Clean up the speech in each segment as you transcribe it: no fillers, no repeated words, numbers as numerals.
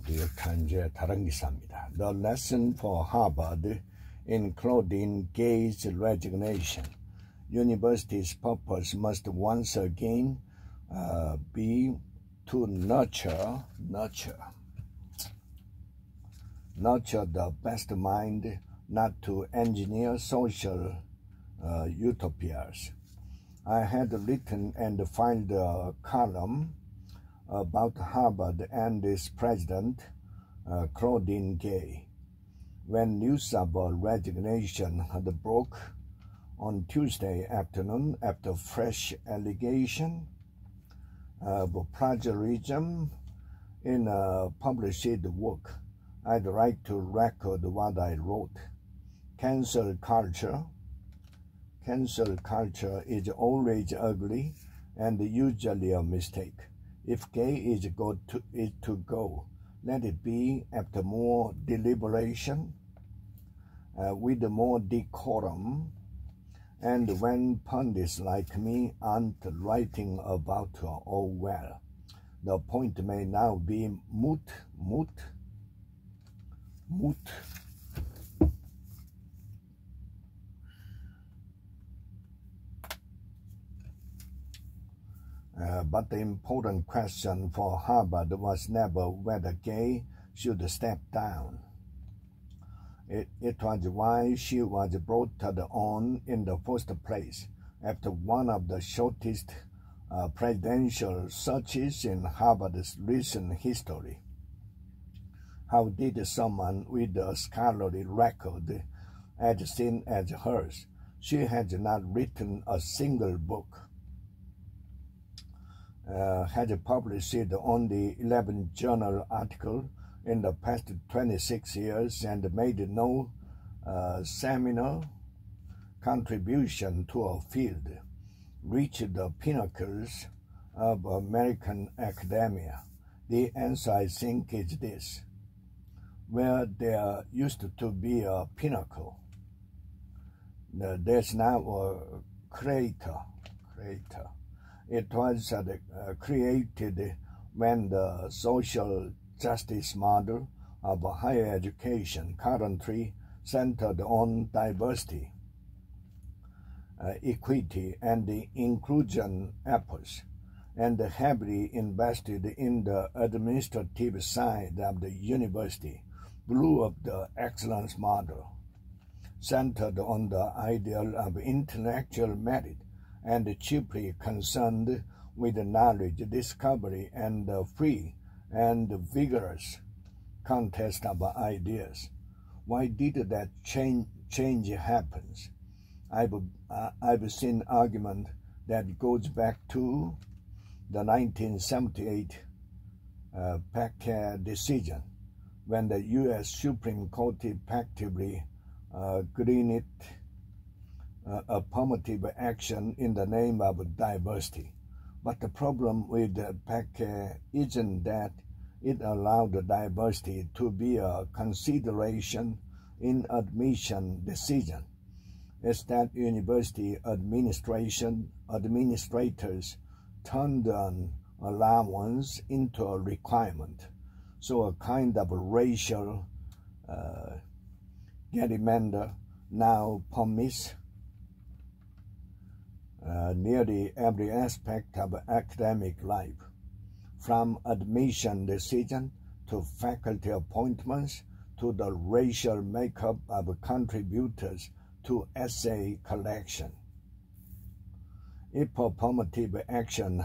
뉴욕타임즈의 다른 기사입니다. The lesson for Harvard, including Gay's resignation. University's purpose must once again be to nurture the best mind, not to engineer social utopias. I had written and filed a column about Harvard and its president, Claudine Gay. When news of her resignation had broke on Tuesday afternoon after fresh allegation of plagiarism in a published work, I'd like to record what I wrote. Cancel culture is always ugly and usually a mistake. If Gay is to go, let it be after more deliberation, with more decorum, and when pundits like me aren't writing about her. Oh well, the point may now be moot. But the important question for Harvard was never whether Gay should step down. It was why she was brought on in the first place after one of the shortest presidential searches in Harvard's recent history. How did someone with a scholarly record as thin as hers? She has not written a single book, has published only 11 journal articles in the past 26 years and made no seminal contribution to a field, reached the pinnacles of American academia. The answer, I think, is this. Where there used to be a pinnacle, there's now a crater. It was created when the social justice model of higher education, currently centered on diversity, equity, and the inclusion efforts, and heavily invested in the administrative side of the university, blew up the excellence model, centered on the ideal of intellectual merit and chiefly concerned with knowledge discovery and the free and vigorous contest of ideas. Why did that change happen? I've seen argument that goes back to the 1978 Packer decision, when the U.S. Supreme Court effectively granted affirmative action in the name of diversity. But the problem with Packer isn't that it allowed diversity to be a consideration in admission decision. It's that university administrators turned an allowance into a requirement. So a kind of racial gerrymander now permits nearly every aspect of academic life, from admission decision to faculty appointments to the racial makeup of contributors to essay collection. If affirmative action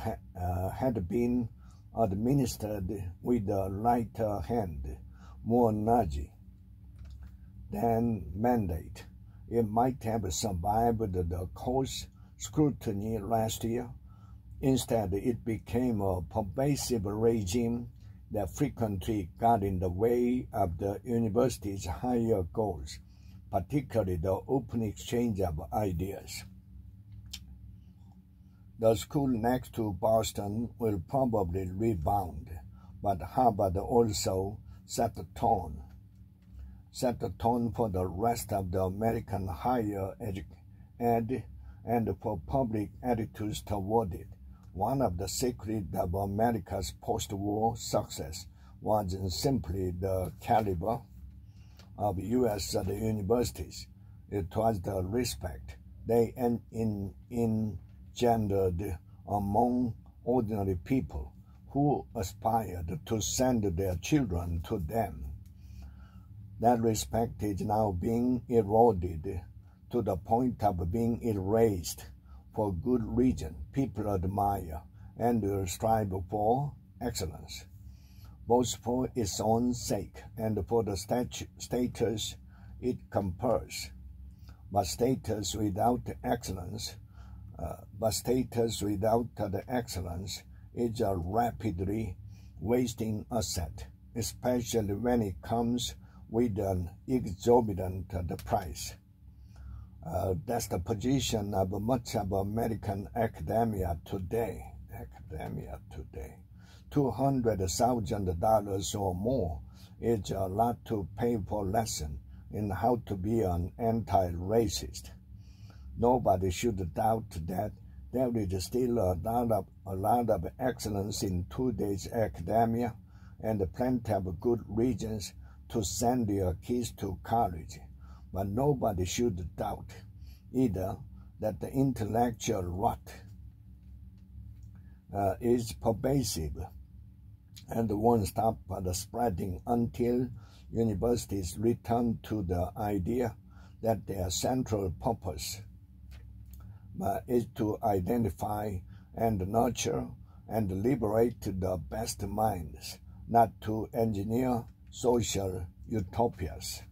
had been administered with a lighter hand, more nudgy than mandate, it might have survived the course scrutiny last year. Instead, it became a pervasive regime that frequently got in the way of the university's higher goals, particularly the open exchange of ideas. The school next to Boston will probably rebound, but Harvard also set the tone for the rest of the American higher ed and for public attitudes toward it. One of the secrets of America's post-war success wasn't simply the caliber of U.S. universities. It was the respect they engendered among ordinary people who aspired to send their children to them. That respect is now being eroded to the point of being erased for good reason. People admire and will strive for excellence, both for its own sake and for the status it confers. But status without the excellence is a rapidly wasting asset, especially when it comes with an exorbitant price. That's the position of much of American academia today. $200,000 or more is a lot to pay for a lesson in how to be an anti-racist. Nobody should doubt that there is still a lot of excellence in today's academia and plenty of good reasons to send your kids to college. But nobody should doubt either that the intellectual rot is pervasive and won't stop spreading until universities return to the idea that their central purpose is to identify and nurture and liberate the best minds, not to engineer social utopias.